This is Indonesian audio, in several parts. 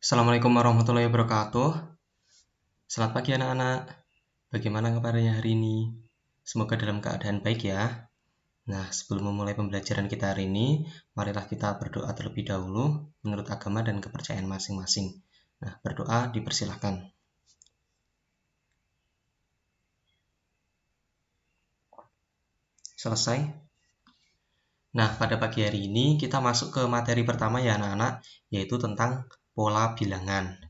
Assalamualaikum warahmatullahi wabarakatuh. Selamat pagi anak-anak. Bagaimana kabarnya hari ini? Semoga dalam keadaan baik ya. Nah, sebelum memulai pembelajaran kita hari ini, marilah kita berdoa terlebih dahulu menurut agama dan kepercayaan masing-masing. Nah, berdoa dipersilahkan. Selesai? Nah, pada pagi hari ini kita masuk ke materi pertama ya anak-anak, yaitu tentang pola bilangan.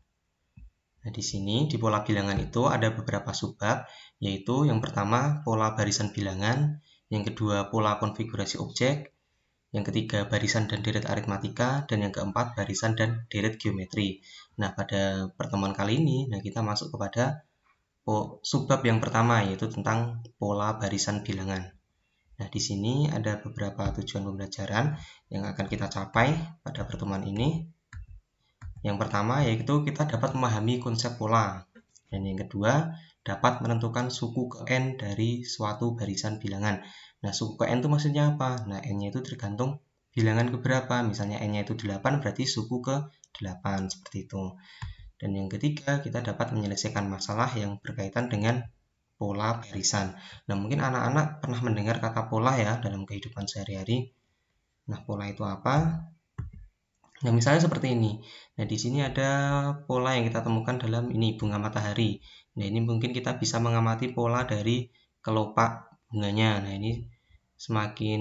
Nah, di sini di pola bilangan itu ada beberapa subbab, yaitu yang pertama pola barisan bilangan, yang kedua pola konfigurasi objek, yang ketiga barisan dan deret aritmatika, dan yang keempat barisan dan deret geometri. Nah, pada pertemuan kali ini, kita masuk kepada subbab yang pertama, yaitu tentang pola barisan bilangan. Nah, di sini ada beberapa tujuan pembelajaran yang akan kita capai pada pertemuan ini. Yang pertama yaitu kita dapat memahami konsep pola, dan yang kedua dapat menentukan suku ke n dari suatu barisan bilangan. Nah, suku ke n itu maksudnya apa? Nah, n-nya itu tergantung bilangan keberapa. Misalnya n-nya itu 8 berarti suku ke 8 seperti itu. Dan yang ketiga kita dapat menyelesaikan masalah yang berkaitan dengan pola barisan. Nah, mungkin anak-anak pernah mendengar kata pola ya dalam kehidupan sehari-hari. Nah, pola itu apa? Nah, misalnya seperti ini. Nah, di sini ada pola yang kita temukan dalam ini bunga matahari. Nah, ini mungkin kita bisa mengamati pola dari kelopak bunganya. Nah, ini semakin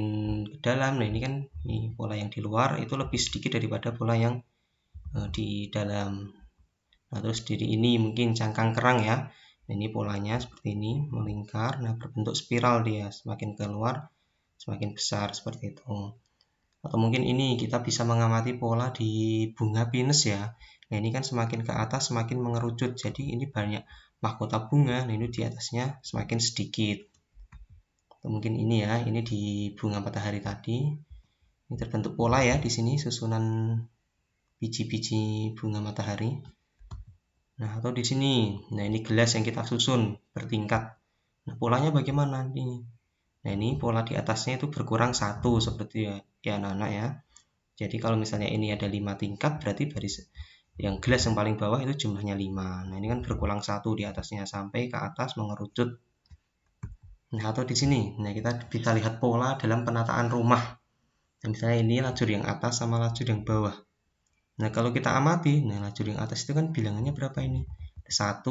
ke dalam. Nah, ini kan ini pola yang di luar itu lebih sedikit daripada pola yang di dalam. Nah, terus dari ini mungkin cangkang kerang ya. Nah, ini polanya seperti ini, melingkar. Nah, berbentuk spiral dia, semakin keluar semakin besar seperti itu. Atau mungkin ini kita bisa mengamati pola di bunga pinus ya. Nah, ini kan semakin ke atas semakin mengerucut. Jadi ini banyak mahkota bunga. Nah, ini di atasnya semakin sedikit. Atau mungkin ini ya, ini di bunga matahari tadi. Ini terbentuk pola ya di sini susunan biji-biji bunga matahari. Nah, atau di sini. Nah, ini gelas yang kita susun bertingkat. Nah, polanya bagaimana ini? Nah, ini pola di atasnya itu berkurang 1 seperti ya anak-anak ya. Jadi kalau misalnya ini ada 5 tingkat, berarti baris yang gelas yang paling bawah itu jumlahnya 5. Nah, ini kan berkurang 1 di atasnya sampai ke atas mengerucut. Nah, atau di sini. Nah, kita bisa lihat pola dalam penataan rumah. Nah, misalnya ini lajur yang atas sama lajur yang bawah. Nah, kalau kita amati, nah lajur yang atas itu kan bilangannya berapa ini? 1,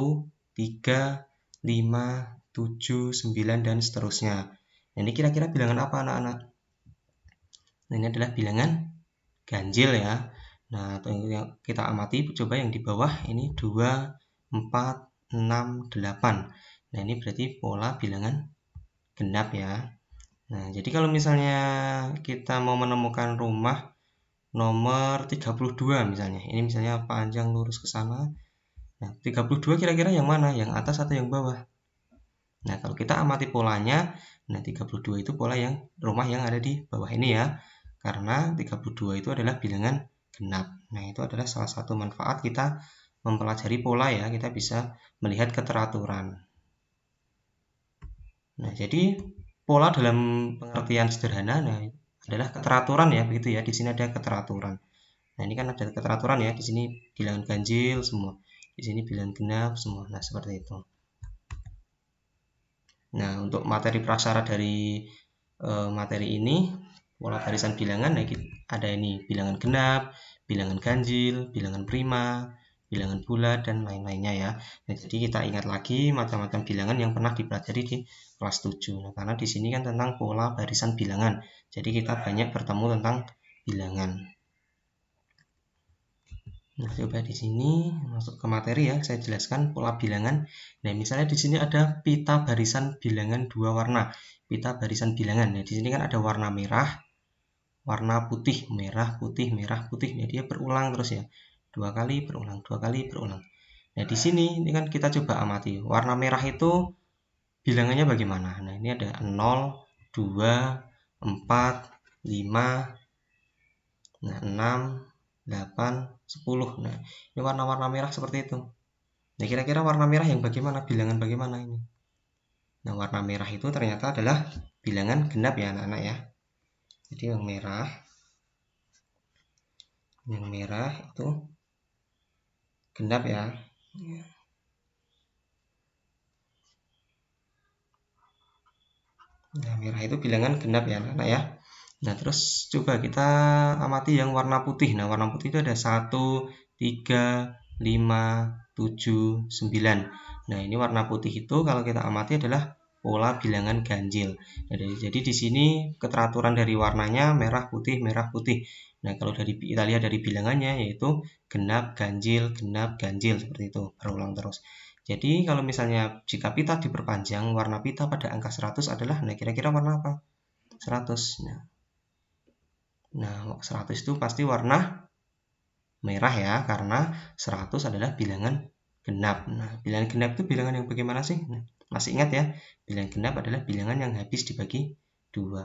3, 5, 7, 9, dan seterusnya. Nah, ini kira-kira bilangan apa anak-anak? Nah, ini adalah bilangan ganjil ya. Nah, yang kita amati coba yang di bawah ini 2, 4, 6, 8. Nah, ini berarti pola bilangan genap ya. Nah, jadi kalau misalnya kita mau menemukan rumah nomor 32 misalnya. Ini misalnya panjang lurus ke sana. Nah, 32 kira-kira yang mana? Yang atas atau yang bawah? Nah, kalau kita amati polanya, nah 32 itu pola yang rumah yang ada di bawah ini ya. Karena 32 itu adalah bilangan genap. Nah, itu adalah salah satu manfaat kita mempelajari pola ya. Kita bisa melihat keteraturan. Nah, jadi pola dalam pengertian sederhana adalah keteraturan ya, begitu ya. Di sini ada keteraturan. Nah, ini kan ada keteraturan ya. Di sini bilangan ganjil semua. Di sini bilangan genap semua. Nah, seperti itu. Nah, untuk materi prasyarat dari materi ini, pola barisan bilangan, ada ini bilangan genap, bilangan ganjil, bilangan prima, bilangan bulat, dan lain-lainnya ya. Nah, jadi kita ingat lagi macam-macam bilangan yang pernah dipelajari di kelas 7. Nah, karena di sini kan tentang pola barisan bilangan. Jadi kita banyak bertemu tentang bilangan. Nah, coba di sini masuk ke materi ya, saya jelaskan pola bilangan. Nah, misalnya di sini ada pita barisan bilangan 2 warna. Pita barisan bilangan. Nah, di sini kan ada warna merah, warna putih, merah, putih, merah, putih. Nah, dia berulang terus ya. 2 kali berulang, 2 kali berulang. Nah, di sini ini kan kita coba amati. Warna merah itu bilangannya bagaimana? Nah, ini ada 0, 2, 4, 5, nah 6, 8, 10. Nah, ini warna-warna merah seperti itu. Nah, kira-kira warna merah yang bagaimana? Bilangan bagaimana ini? Nah, warna merah itu ternyata adalah bilangan genap ya anak-anak ya. Jadi yang merah itu genap ya. Nah, merah itu bilangan genap ya anak-anak ya. Nah, terus coba kita amati yang warna putih. Nah, warna putih itu ada 1, 3, 5, 7, 9. Nah, ini warna putih itu kalau kita amati adalah pola bilangan ganjil. Nah, jadi di sini keteraturan dari warnanya merah putih merah putih. Nah, kalau dari kita lihat dari bilangannya yaitu genap ganjil seperti itu, berulang terus. Jadi kalau misalnya jika pita diperpanjang, warna pita pada angka 100 adalah, nah kira-kira warna apa? 100. Nah, 100 itu pasti warna merah ya, karena 100 adalah bilangan genap. Nah, bilangan genap itu bilangan yang bagaimana sih? Nah, masih ingat ya, bilangan genap adalah bilangan yang habis dibagi 2.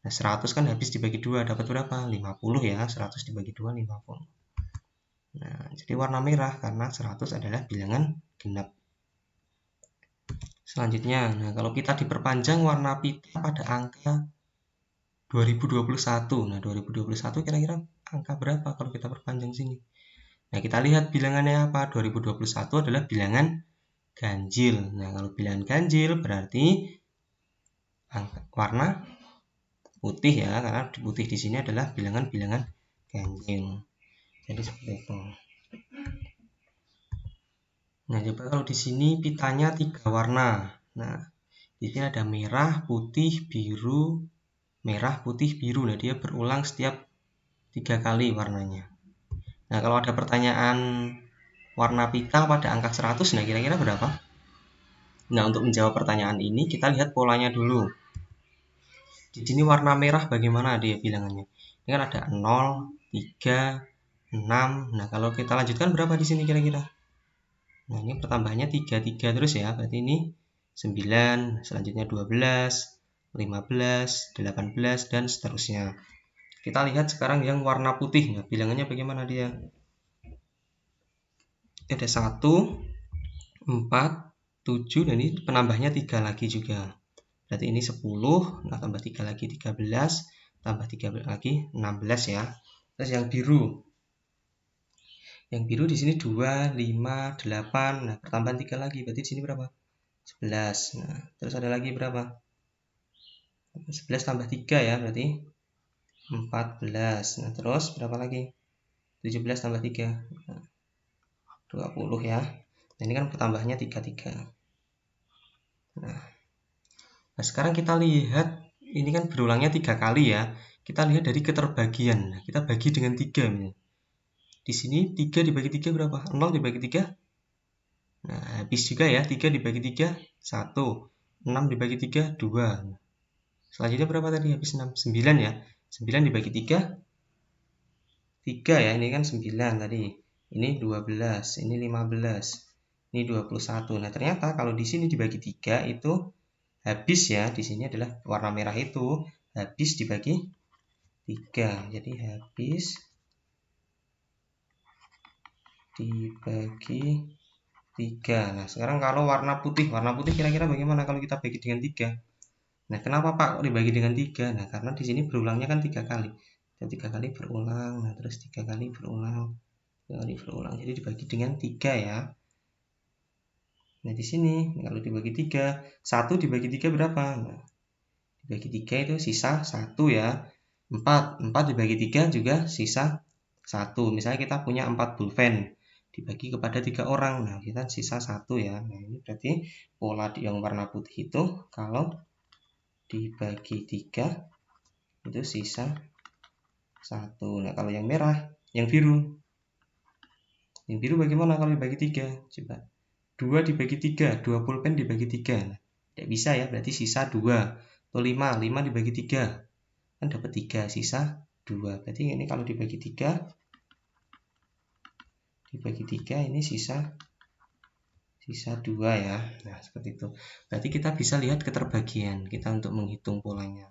Nah, 100 kan habis dibagi 2, dapat berapa? 50 ya, 100 dibagi 2, 50. Nah, jadi warna merah karena 100 adalah bilangan genap. Selanjutnya, nah kalau pita diperpanjang, warna pita pada angka 2021. Nah, 2021 kira-kira angka berapa kalau kita perpanjang sini? Nah, kita lihat bilangannya apa? 2021 adalah bilangan ganjil. Nah, kalau bilangan ganjil berarti warna putih ya, karena putih di sini adalah bilangan-bilangan ganjil. Jadi seperti itu. Nah, coba kalau di sini pitanya 3 warna. Nah, di sini ada merah, putih, biru, merah, putih, biru. Nah, dia berulang setiap 3 kali warnanya. Nah, kalau ada pertanyaan warna pita pada angka 100, nah kira-kira berapa? Nah, untuk menjawab pertanyaan ini, kita lihat polanya dulu. Di sini warna merah bagaimana dia bilangannya? Ini kan ada 0, 3, 6. Nah, kalau kita lanjutkan berapa di sini kira-kira? Nah, ini pertambahannya 3 terus ya. Berarti ini 9, selanjutnya 12, 15, 18 dan seterusnya. Kita lihat sekarang yang warna putih. Nah, bilangannya bagaimana dia? Ada 1, 4, 7 dan ini penambahnya 3 lagi juga. Berarti ini 10, nah tambah 3 lagi 13, tambah 3 lagi 16 ya. Terus yang biru. Yang biru di sini 2, 5, 8. Nah, pertambahan 3 lagi. Berarti di sini berapa? 11. Nah, terus ada lagi berapa? 11 tambah 3 ya, berarti 14. Nah, terus berapa lagi? 17 tambah 3. Nah, 20 ya. Nah, ini kan pertambahannya 3. Nah, sekarang kita lihat ini kan berulangnya 3 kali ya. Kita lihat dari keterbagian. Nah, kita bagi dengan 3. Di sini 3 dibagi 3 berapa? 0 dibagi 3. Nah, habis juga ya. 3 dibagi 3, 1. 6 dibagi 3, 2. Selanjutnya berapa tadi? Habis 6. 9 ya. 9 dibagi 3, 3 ya. Ini kan 9 tadi. Ini 12, ini 15, ini 21. Nah, ternyata kalau di sini dibagi 3 itu habis ya. Di sini adalah warna merah itu habis dibagi 3. Jadi habis dibagi 3. Nah, sekarang kalau warna putih kira-kira bagaimana kalau kita bagi dengan 3? Nah, kenapa Pak kok dibagi dengan 3? Nah, karena di sini berulangnya kan 3 kali. Dan 3 kali berulang, nah terus 3 kali berulang, 3 kali berulang. Jadi dibagi dengan 3 ya. Nah, di sini kalau dibagi 3, 1 dibagi 3 berapa? Nah, dibagi 3 itu sisa 1 ya. 4 dibagi 3 juga sisa 1. Misalnya kita punya 4 pulpen dibagi kepada 3 orang. Nah, kita sisa 1 ya. Nah, ini berarti pola yang warna putih itu kalau dibagi 3 itu sisa 1. Nah, kalau yang merah, yang biru. Yang biru bagaimana kalau dibagi 3? Coba. 2 dibagi 3, 2 pulpen dibagi 3. Nah, tidak bisa ya, berarti sisa 2. Atau 5 dibagi 3. Kan dapat 3, sisa 2. Berarti ini kalau dibagi 3 ini sisa 2 ya. Nah, seperti itu. Berarti kita bisa lihat keterbagian kita untuk menghitung polanya.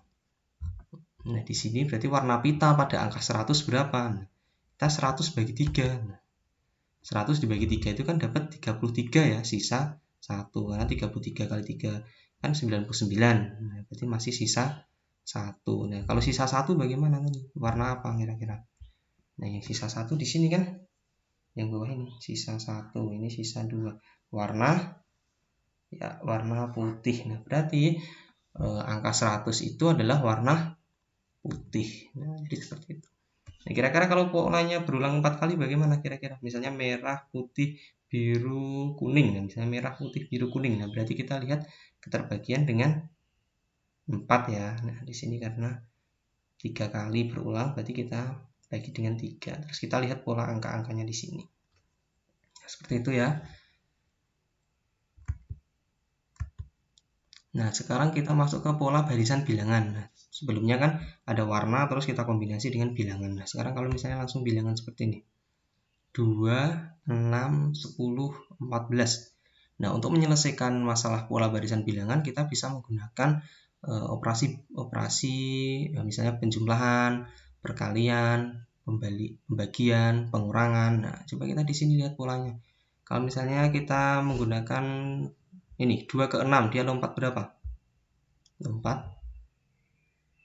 Nah, di sini berarti warna pita pada angka 100 berapa? Nah, kita 100 bagi 3. Nah, 100 dibagi 3 itu kan dapat 33 ya, sisa 1. Karena 33 kali 3 kan 99. Nah, berarti masih sisa 1. Nah, kalau sisa 1 bagaimana tadi? Warna apa kira-kira? Nah, yang sisa 1 di sini kan yang bawah ini sisa 1, ini sisa 2. Warna putih. Nah, berarti angka 100 itu adalah warna putih. Nah, jadi seperti itu. Nah, kira-kira kalau polanya berulang 4 kali bagaimana kira-kira? Misalnya merah, putih, biru, kuning. Nah, misalnya merah, putih, biru, kuning. Nah, berarti kita lihat keterbagian dengan 4 ya. Nah, di sini karena 3 kali berulang, berarti kita bagi dengan 3. Terus kita lihat pola angka-angkanya di sini. Nah, seperti itu ya. Nah, sekarang kita masuk ke pola barisan bilangan. Nah, sebelumnya kan ada warna, terus kita kombinasi dengan bilangan. Nah, sekarang kalau misalnya langsung bilangan seperti ini. 2, 6, 10, 14. Nah, untuk menyelesaikan masalah pola barisan bilangan, kita bisa menggunakan operasi ya, misalnya penjumlahan, perkalian, pembagian, pengurangan. Nah, coba kita di sini lihat polanya. Kalau misalnya kita menggunakan ini 2 ke 6, dia lompat berapa? Lompat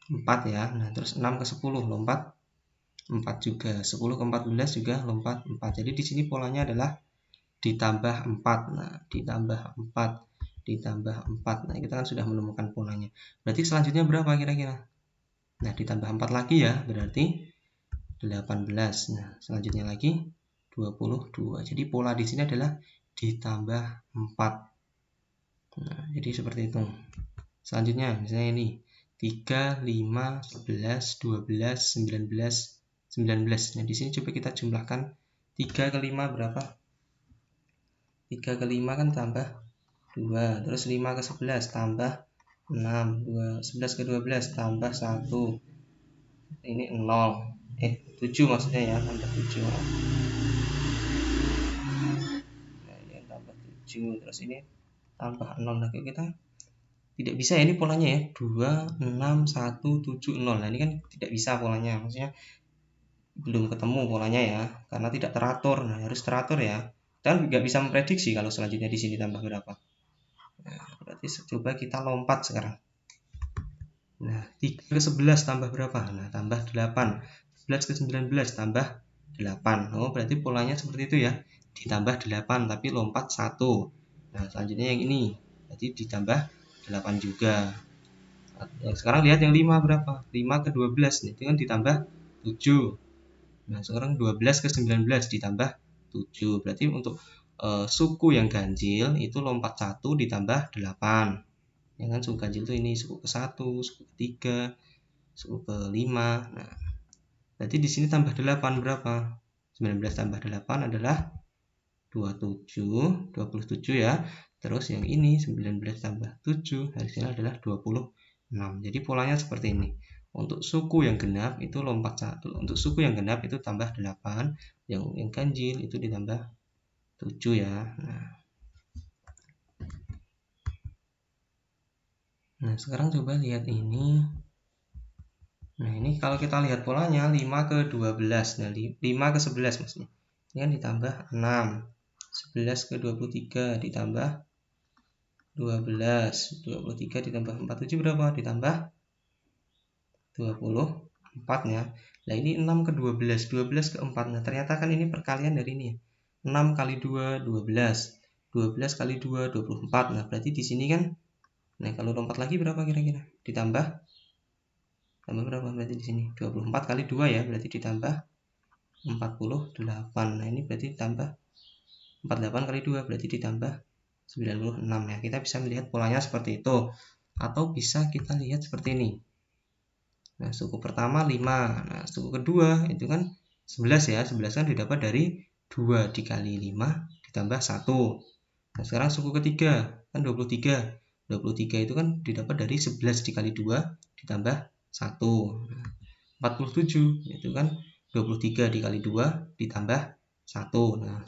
4 ya. Nah, terus 6 ke 10 lompat 4 juga. 10 ke 14 juga lompat 4. Jadi di sini polanya adalah ditambah 4. Nah, ditambah 4, ditambah 4. Nah, kita kan sudah menemukan polanya. Berarti selanjutnya berapa kira-kira? Nah, ditambah 4 lagi ya, berarti 18. Nah, selanjutnya lagi 22. Jadi pola di sini adalah ditambah 4. Nah, jadi seperti itu. Selanjutnya misalnya ini 3, 5, 11, 12, 19, 19. Nah, di sini coba kita jumlahkan 3 ke 5 berapa? 3 ke 5 kan tambah 2, terus 5 ke 11 tambah 6, 11 ke 12 tambah 1. Ini 0. 7 maksudnya ya, tambah 7. Nah, ini tambah 7, terus ini tambah 0 lagi. Kita tidak bisa ya ini polanya ya, 2, 6, 1, 7, 0. Nah, ini kan tidak bisa polanya, maksudnya belum ketemu polanya ya, karena tidak teratur. Nah, harus teratur ya. Dan nggak bisa memprediksi kalau selanjutnya di sini tambah berapa. Nah, berarti coba kita lompat sekarang. Nah, 3 ke 11 tambah berapa? Nah, tambah 8. 11 ke 19 tambah 8. Oh, berarti polanya seperti itu ya. Ditambah 8 tapi lompat 1. Nah, selanjutnya yang ini. Berarti ditambah 8 juga. Nah, sekarang lihat yang 5 berapa? 5 ke 12. Nah, itu kan ditambah 7. Nah, sekarang 12 ke 19 ditambah 7. Berarti untuk suku yang ganjil itu lompat 1 ditambah 8. Ya kan, suku ganjil itu ini suku ke-1, suku ke-3, suku ke-5. Nah, berarti di sini tambah 8 berapa? 19 tambah 8 adalah 27 ya. Terus yang ini 19 tambah 7 hasilnya adalah 26. Jadi polanya seperti ini. Untuk suku yang genap itu lompat 1. Untuk suku yang genap itu tambah 8. Yang ganjil itu ditambah 7 ya. Nah, sekarang coba lihat ini. Nah, ini kalau kita lihat polanya 5 ke 12. Nah, 5 ke 11 maksudnya. Ini kan ditambah 6. 11 ke 23 ditambah 12. 23 ditambah 47 berapa? Ditambah 24 ya. Nah, ini 6 ke 12. 12 ke 4. Nah, ternyata kan ini perkalian dari ini ya. 6 kali 2, 12. 12 kali 2, 24. Nah, berarti di sini kan, nah kalau lompat lagi berapa kira-kira? Ditambah berapa berarti di sini? 24 kali 2 ya, berarti ditambah 48. Nah, ini berarti ditambah 48 kali 2 berarti ditambah 96 ya. Kita bisa melihat polanya seperti itu. Atau bisa kita lihat seperti ini. Nah, suku pertama 5. Nah, suku kedua itu kan 11 ya. 11 kan didapat dari 2 dikali 5 ditambah 1. Nah, sekarang suku ketiga kan 23. 23 itu kan didapat dari 11 dikali 2 ditambah 1. 47 itu kan 23 dikali 2 ditambah 1. Nah,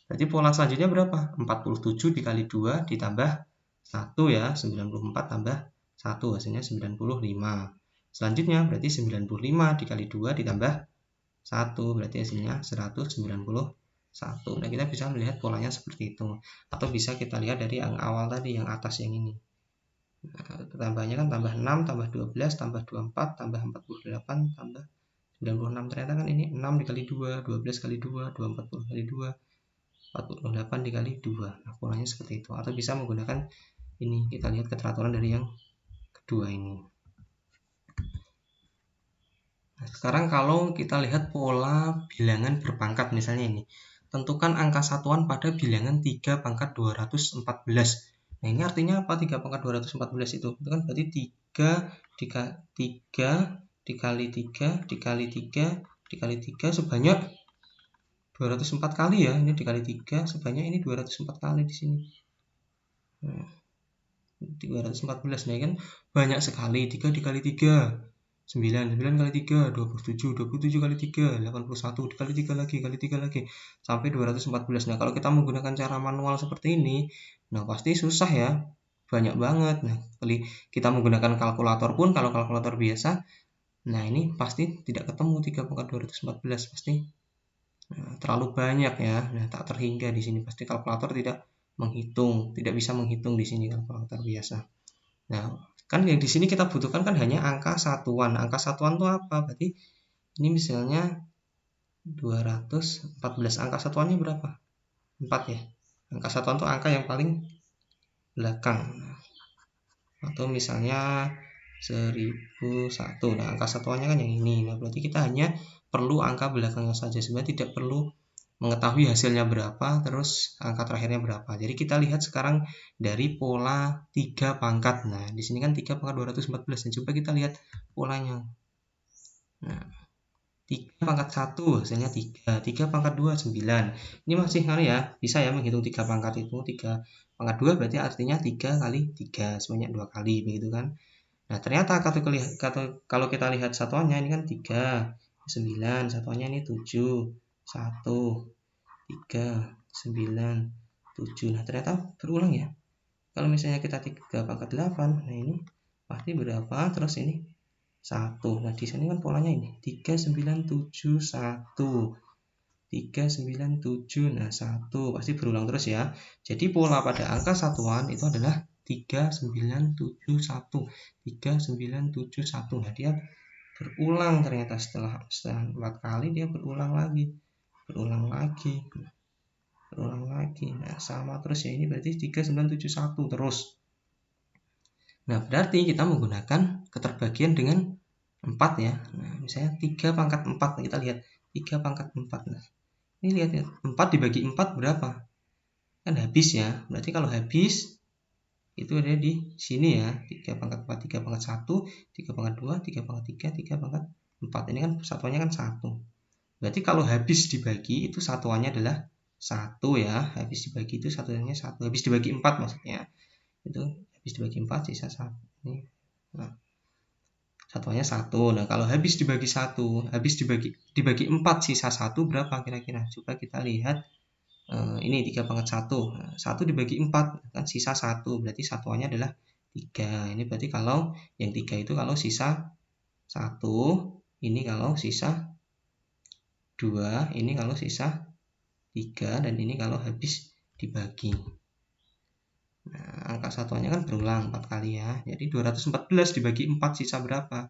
berarti pola selanjutnya berapa? 47 dikali 2 ditambah 1 ya. 94 tambah 1 hasilnya 95. Selanjutnya berarti 95 dikali 2 ditambah 1 berarti hasilnya 191. Nah, kita bisa melihat polanya seperti itu. Atau bisa kita lihat dari yang awal tadi, yang atas yang ini. Nah, tambahnya kan tambah 6, tambah 12, tambah 24, tambah 48, tambah 96, ternyata kan ini 6 dikali 2, 12 kali 2, 240 kali 2, 48 dikali 2. Nah, polanya seperti itu. Atau bisa menggunakan ini, kita lihat keteraturan dari yang kedua ini. Nah, sekarang kalau kita lihat pola bilangan berpangkat, misalnya ini. Tentukan angka satuan pada bilangan 3 pangkat 214. Nah, ini artinya apa 3 pangkat 214 itu? Itu kan berarti 3 dikali 3 dikali 3 dikali 3 sebanyak 204 kali ya. Ini dikali 3 sebanyak ini 204 kali di sini. Nah, 314. Nah, kan banyak sekali. 3 dikali 3 9, 9 kali 3, 27, 27 kali 3, 81, dikali 3 lagi, kali 3 lagi, sampai 214. Nah, kalau kita menggunakan cara manual seperti ini, nah pasti susah ya, banyak banget. Nah, kita menggunakan kalkulator pun, kalau kalkulator biasa, nah ini pasti tidak ketemu 3 pangkat 214, pasti terlalu banyak ya. Nah, tak terhingga di sini, pasti kalkulator tidak bisa menghitung di sini kalkulator biasa. Nah, kan yang di sini kita butuhkan kan hanya angka satuan. Angka satuan itu apa? Berarti ini misalnya 214. Angka satuannya berapa? 4 ya. Angka satuan itu angka yang paling belakang. Atau misalnya 1001. Nah, angka satuannya kan yang ini. Nah, berarti kita hanya perlu angka belakangnya saja. Sebenarnya tidak perlu mengetahui hasilnya berapa, terus angka terakhirnya berapa. Jadi kita lihat sekarang dari pola 3 pangkat. Nah, di sini kan 3 pangkat 214. Nah, coba kita lihat polanya. Nah, 3 pangkat 1 hasilnya 3. 3 pangkat 2 9. Ini masih ya, bisa ya menghitung 3 pangkat itu. 3 pangkat 2 berarti artinya 3 kali 3 sebanyak 2 kali begitu kan. Nah, ternyata kalau kita lihat satuannya ini kan 3, 9, satuannya ini 7, 1, 3, 9, 7. Nah, ternyata berulang ya. Kalau misalnya kita 3 pangkat 8, nah ini pasti berapa? Terus ini 1. Nah, di sini kan polanya ini 3, 9, 7, 1. 3, 9, 7, nah 1. Pasti berulang terus ya. Jadi pola pada angka satuan itu adalah 3, 9, 7, 1. 3, 9, 7, 1. Nah, dia berulang ternyata setelah 4 kali dia berulang lagi. Nah, sama terus ya, ini berarti 3971 terus. Nah, berarti kita menggunakan keterbagian dengan 4 ya. Nah, misalnya 3 pangkat 4, kita lihat 3 pangkat 4. Nah, ini lihat ya, 4 dibagi 4 berapa? Kan habis ya. Berarti kalau habis itu ada di sini ya, 3 pangkat 4, 3 pangkat 1, 3 pangkat 2, 3 pangkat 3, 3 pangkat 4. Ini kan satuannya kan 1. Berarti kalau habis dibagi itu satuannya adalah 1 ya. Habis dibagi itu satuannya 1. Habis dibagi 4 maksudnya. Itu habis dibagi 4 sisa 1. Ini. Nah, satuannya 1. Nah, kalau habis dibagi 1, habis dibagi 4 sisa 1 berapa kira-kira? Coba kita lihat. Ini 3 pangkat 1. Nah, 1 dibagi 4 kan sisa 1. Berarti satuannya adalah 3. Ini berarti kalau yang 3 itu kalau sisa 1, ini kalau sisa 2, ini kalau sisa 3, dan ini kalau habis dibagi. Nah, angka satuannya kan berulang 4 kali ya. Jadi 214 dibagi 4 sisa berapa?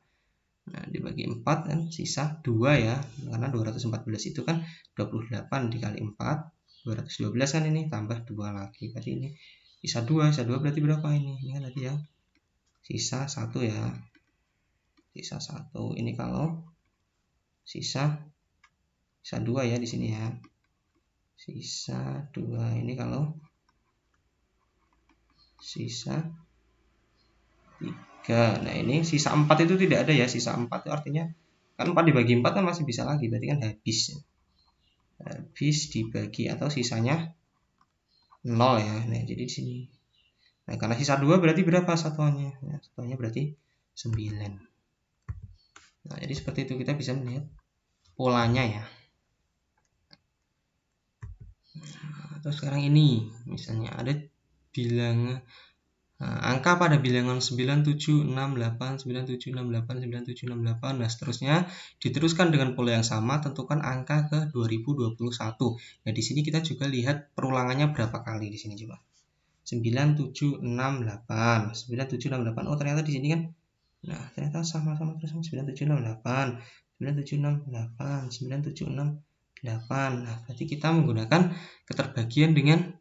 Nah, dibagi 4 kan sisa 2 ya. Karena 214 itu kan 28 dikali 4, 212 kan ini tambah 2 lagi. Berarti ini sisa 2 berarti berapa ini? Ini kan tadi ya. Sisa 1 ya. Sisa 1. Ini kalau sisa 2 ya di sini ya. Sisa 2. Ini kalau sisa 3. Nah, ini sisa 4 itu tidak ada ya. Sisa 4 itu artinya kan 4 dibagi 4 kan masih bisa lagi. Berarti kan habis. Habis dibagi atau sisanya 0 ya. Nah, jadi di sini. Nah, karena sisa 2 berarti berapa satuannya? Nah, satuannya berarti 9. Nah, jadi seperti itu kita bisa melihat polanya ya. Nah, terus sekarang ini misalnya ada bilangan angka pada bilangan 9768, 9768, 9768, nah seterusnya diteruskan dengan pola yang sama, tentukan angka ke 2021. Nah, di sini kita juga lihat perulangannya berapa kali di sini coba. 9768, 9768. Oh, ternyata di sini kan. Nah, ternyata sama-sama terus 9768. 976 8, 976 8. Nah, berarti kita menggunakan keterbagian dengan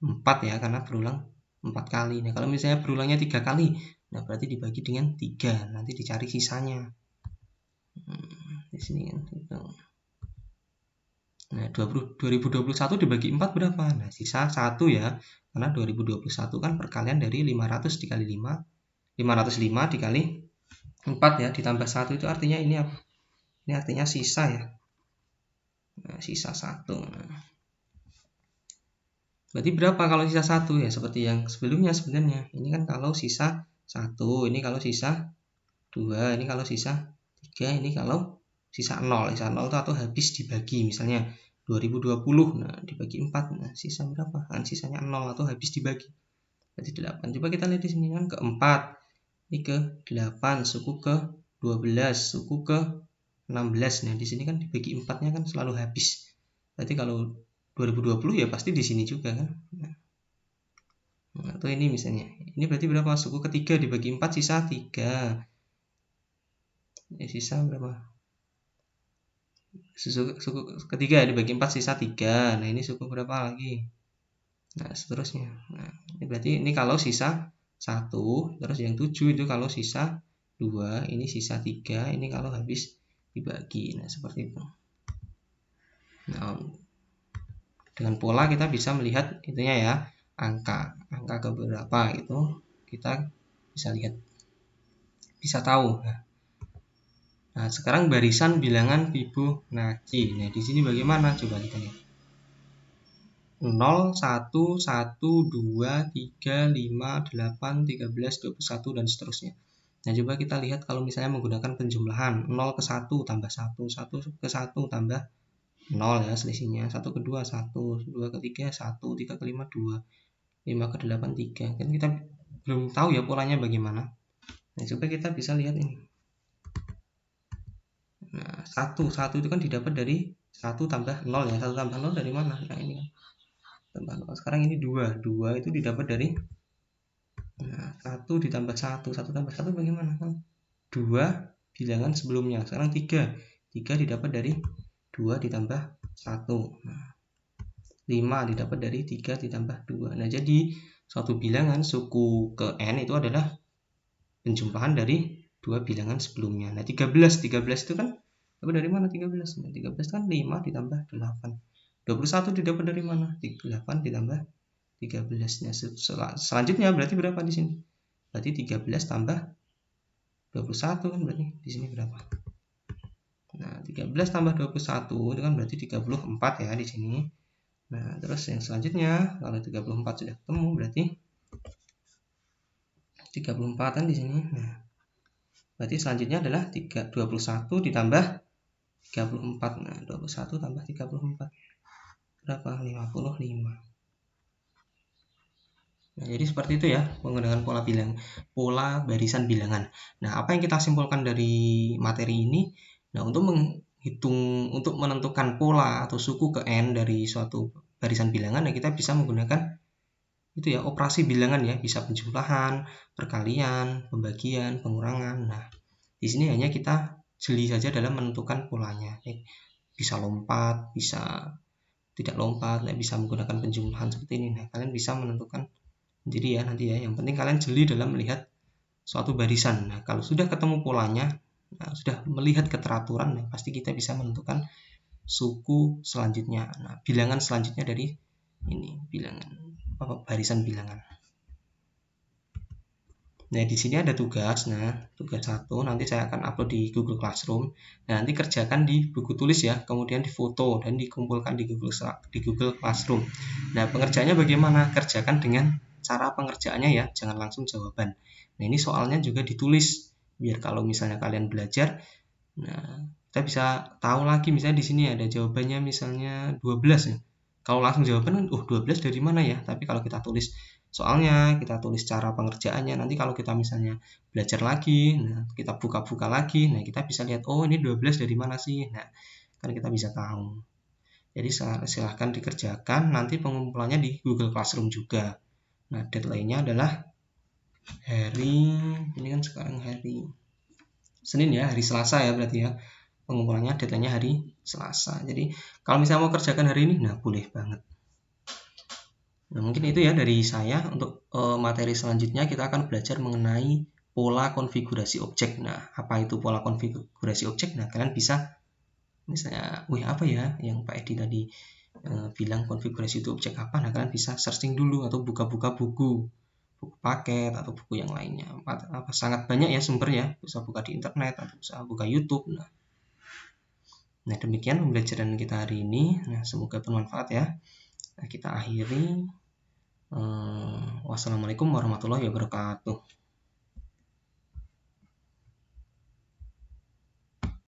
4 ya, karena berulang 4 kali. Nah, kalau misalnya berulangnya 3 kali, nah berarti dibagi dengan 3. Nanti dicari sisanya. Di sini kan gitu. Nah, 2021 dibagi 4 berapa? Nah, sisa 1 ya. Karena 2021 kan perkalian dari 500 dikali 5, 505 dikali 4 ya, ditambah 1 itu artinya ini apa? Ini artinya sisa ya. Nah, sisa 1. Nah, berarti berapa kalau sisa 1 ya? Seperti yang sebelumnya sebenarnya. Ini kan kalau sisa 1, ini kalau sisa 2, ini kalau sisa 3, ini kalau sisa 0. Sisa 0 itu atau habis dibagi, misalnya 2020, nah dibagi 4, nah sisa berapa? Kan sisanya 0 atau habis dibagi. Berarti 8. Coba kita lihat di sini kan ke 4. Ini ke 8, suku ke 12, suku ke 16. Nah, di sini kan dibagi 4-nya kan selalu habis. Berarti kalau 2020 ya pasti di sini juga kan. Nah, atau ini misalnya. Ini berarti berapa? Suku ketiga dibagi 4 sisa 3. Ya, sisa berapa? Suku ketiga dibagi 4 sisa 3. Nah, ini suku berapa lagi? Nah, seterusnya. Nah, ini berarti ini kalau sisa 1, terus yang 7 itu kalau sisa 2, ini sisa 3, ini kalau habis dibagi. Nah, seperti itu. Nah, dengan pola kita bisa melihat itunya ya, angka ke berapa itu kita bisa lihat, bisa tahu. Nah, sekarang barisan bilangan Fibonacci. Nah, di sini bagaimana? Coba kita lihat. 0, 1, 1, 2, 3, 5, 8, 13, 21, dan seterusnya. Nah, coba kita lihat kalau misalnya menggunakan penjumlahan 0 ke 1 tambah 1, 1 ke 1 tambah 0 ya selisihnya, 1 ke 2 1, 2 ke 3 1, 3 ke 5 2, 5 ke 8 3. Kan kita belum tahu ya polanya bagaimana. Nah, coba kita bisa lihat ini. Nah, 1 itu kan didapat dari 1 tambah 0 ya. 1 tambah 0 dari mana? Nah, ini kan tambah 0. Sekarang ini 2 itu didapat dari 1 ditambah 1 tambah 1 bagaimana? Kan 2 bilangan sebelumnya. Sekarang 3 didapat dari 2 ditambah 1. Nah, 5 didapat dari 3 ditambah 2. Nah, jadi suatu bilangan suku ke n itu adalah penjumlahan dari dua bilangan sebelumnya. Nah, 13 itu kan dapat dari mana 13? Nah, 13 kan 5 ditambah 8. 21 didapat dari mana? 8 ditambah 13. Nah, selanjutnya berarti berapa di sini? Berarti 13 tambah 21 kan berarti di sini berapa? Nah, 13 tambah 21 itu kan berarti 34 ya di sini. Nah, terus yang selanjutnya kalau 34 sudah ketemu berarti 34 kan di sini. Nah, berarti selanjutnya adalah 21 ditambah 34. Nah, 21 tambah 34 berapa? 55. Nah, jadi seperti itu ya menggunakan pola barisan bilangan. Nah, apa yang kita simpulkan dari materi ini? Nah, untuk menentukan pola atau suku ke n dari suatu barisan bilangan, nah kita bisa menggunakan itu ya operasi bilangan ya, bisa penjumlahan, perkalian, pembagian, pengurangan. Nah, di sini hanya kita jeli saja dalam menentukan polanya. Bisa lompat, bisa tidak lompat, bisa menggunakan penjumlahan seperti ini. Nah, kalian bisa menentukan sendiri ya nanti ya. Yang penting kalian jeli dalam melihat suatu barisan. Nah, kalau sudah ketemu polanya, nah, sudah melihat keteraturan, nah, pasti kita bisa menentukan suku selanjutnya. Nah, bilangan selanjutnya dari ini, barisan bilangan. Nah, di sini ada tugas. Nah, tugas 1 nanti saya akan upload di Google Classroom. Nah, nanti kerjakan di buku tulis ya, kemudian difoto dan dikumpulkan di Google Classroom. Nah, pengerjaannya bagaimana? Kerjakan dengan cara pengerjaannya ya, jangan langsung jawaban. Nah, ini soalnya juga ditulis biar kalau misalnya kalian belajar, nah, kita bisa tahu lagi misalnya di sini ada jawabannya misalnya 12 ya. Kalau langsung jawaban, 12 dari mana ya? Tapi kalau kita tulis soalnya, kita tulis cara pengerjaannya, nanti kalau kita misalnya belajar lagi, nah kita buka-buka lagi, nah kita bisa lihat, oh ini 12 dari mana sih? Nah, kan kita bisa tahu. Jadi silahkan dikerjakan, nanti pengumpulannya di Google Classroom juga. Nah, deadline-nya adalah ini kan sekarang hari Senin ya, hari Selasa ya berarti ya. pengumpulannya deadline-nya hari Selasa. Jadi kalau misalnya mau kerjakan hari ini, nah boleh banget. Nah, mungkin itu ya dari saya. Untuk materi selanjutnya kita akan belajar mengenai pola konfigurasi objek. Nah, apa itu pola konfigurasi objek? Nah, kalian bisa misalnya, apa ya yang Pak Edi tadi bilang konfigurasi itu objek apa? Nah, kalian bisa searching dulu atau buka-buka buku paket atau buku yang lainnya. Sangat banyak ya sumbernya, bisa buka di internet atau bisa buka YouTube. Nah, demikian pembelajaran kita hari ini. Nah, semoga bermanfaat ya. Nah, kita akhiri. Wassalamualaikum warahmatullahi wabarakatuh.